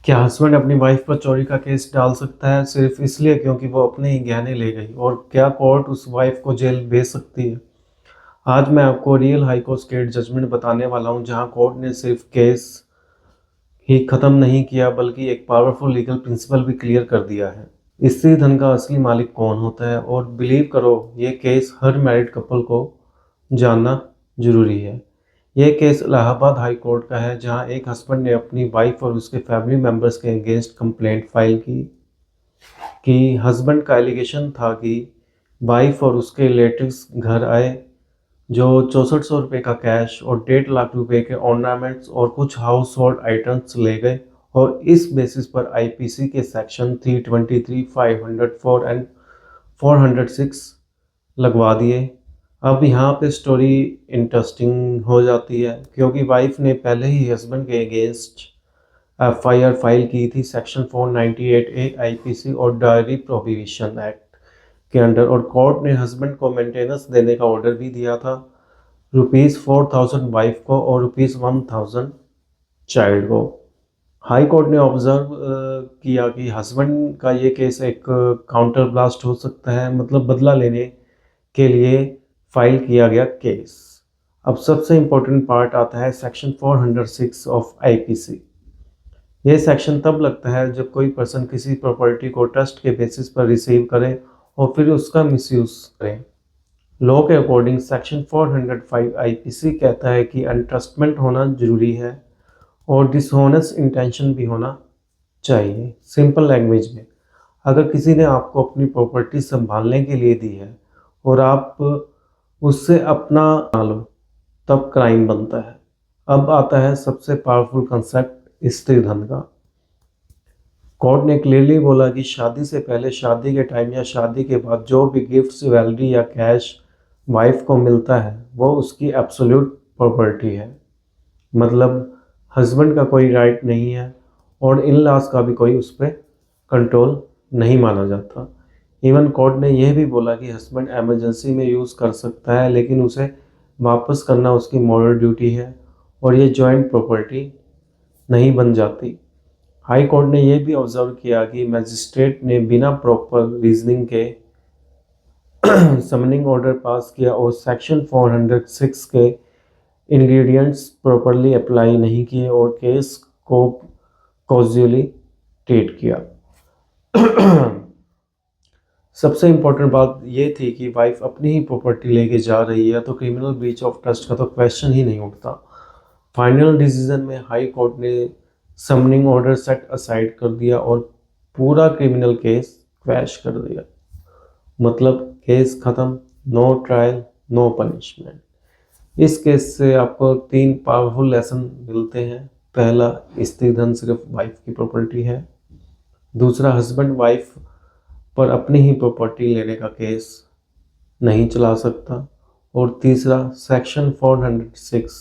क्या हस्बैंड अपनी वाइफ पर चोरी का केस डाल सकता है सिर्फ इसलिए क्योंकि वो अपने ही गहने ले गई? और क्या कोर्ट उस वाइफ को जेल भेज सकती है? आज मैं आपको real high court state judgement बताने वाला हूं, जहां कोर्ट ने सिर्फ केस ही खत्म नहीं किया बल्कि एक पावरफुल लीगल प्रिंसिपल भी क्लियर कर दिया है। स्त्री धन का असली मालिक कौन होता है, और बिलीव करो ये केस हर मैरिड कपल को जानना जरूरी है। यह केस इलाहाबाद हाई कोर्ट का है, जहां एक हस्बैंड ने अपनी वाइफ और उसके फैमिली मेंबर्स के अगेंस्ट कंप्लेंट फाइल की कि हस्बैंड का एलिगेशन था कि वाइफ और उसके रिलेटिव्स घर आए, जो 6400 रुपये का कैश और 1.5 लाख रुपए के ऑर्नामेंट्स और कुछ हाउस होल्ड आइटम्स ले गए, और इस बेसिस पर आईपीसी के सेक्शन 323, 504 एंड 406 लगवा दिए। अब यहाँ पे स्टोरी इंटरेस्टिंग हो जाती है, क्योंकि वाइफ ने पहले ही हस्बैंड के अगेंस्ट एफआईआर फाइल की थी सेक्शन 498A आईपीसी और डायरी प्रोहिबिशन एक्ट के अंडर, और कोर्ट ने हस्बैंड को मेंटेनेंस देने का ऑर्डर भी दिया था, ₹4000 वाइफ को और ₹1000 चाइल्ड को। हाई कोर्ट ने ऑब्जर्व किया कि हस्बैंड का ये केस एक काउंटर ब्लास्ट हो सकता है, मतलब बदला लेने के लिए फाइल किया गया केस। अब सबसे इम्पोर्टेंट पार्ट आता है सेक्शन 406 ऑफ आईपीसी। यह सेक्शन तब लगता है जब कोई पर्सन किसी प्रॉपर्टी को ट्रस्ट के बेसिस पर रिसीव करे और फिर उसका मिसयूज करे। लॉ के अकॉर्डिंग सेक्शन 405 आईपीसी कहता है कि अनट्रस्टमेंट होना जरूरी है और डिसहोनेस्ट इंटेंशन भी होना चाहिए। सिंपल लैंग्वेज में, अगर किसी ने आपको अपनी प्रॉपर्टी संभालने के लिए दी है और आप उससे अपना ना लो, तब क्राइम बनता है। अब आता है सबसे पावरफुल कंसेप्ट, स्त्री धन का। कोर्ट ने क्लियरली बोला कि शादी से पहले, शादी के टाइम या शादी के बाद जो भी गिफ्ट्स, ज्वेलरी या कैश वाइफ को मिलता है वो उसकी एब्सोल्यूट प्रॉपर्टी है। मतलब हस्बैंड का कोई राइट नहीं है और इन लॉज का भी कोई उस पर कंट्रोल नहीं माना जाता। इवन कोर्ट ने यह भी बोला कि हस्बैंड एमरजेंसी में यूज़ कर सकता है, लेकिन उसे वापस करना उसकी मॉरल ड्यूटी है और ये जॉइंट प्रॉपर्टी नहीं बन जाती। हाई कोर्ट ने यह भी ऑब्जर्व किया कि मैजिस्ट्रेट ने बिना प्रॉपर रीजनिंग के समनिंग ऑर्डर पास किया और सेक्शन 406 के इंग्रेडिएंट्स प्रॉपरली अप्लाई नहीं किए और केस को कॉजुअली ट्रीट किया। सबसे इम्पोर्टेंट बात यह थी कि वाइफ अपनी ही प्रॉपर्टी लेके जा रही है, तो क्रिमिनल ब्रीच ऑफ ट्रस्ट का तो क्वेश्चन ही नहीं उठता। फाइनल डिसीजन में हाई कोर्ट ने समनिंग ऑर्डर सेट असाइड कर दिया और पूरा क्रिमिनल केस क्वैश कर दिया। मतलब केस खत्म, नो ट्रायल, नो पनिशमेंट। इस केस से आपको 3 पावरफुल लेसन मिलते हैं। पहला, स्त्री धन सिर्फ वाइफ की प्रॉपर्टी है। दूसरा, हस्बैंड वाइफ पर अपनी ही प्रॉपर्टी लेने का केस नहीं चला सकता। और तीसरा, सेक्शन 406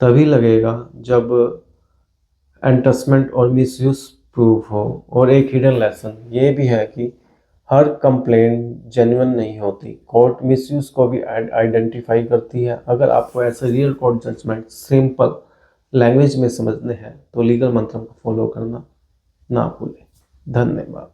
तभी लगेगा जब एंटसमेंट और मिसयूज प्रूव हो। और एक हिडन लेसन ये भी है कि हर कंप्लेंट जेन्युइन नहीं होती, कोर्ट मिसयूज को भी आइडेंटिफाई करती है। अगर आपको ऐसे real court judgement simple language में समझने हैं तो लीगल मंत्र को फॉलो करना ना भूलें। धन्यवाद।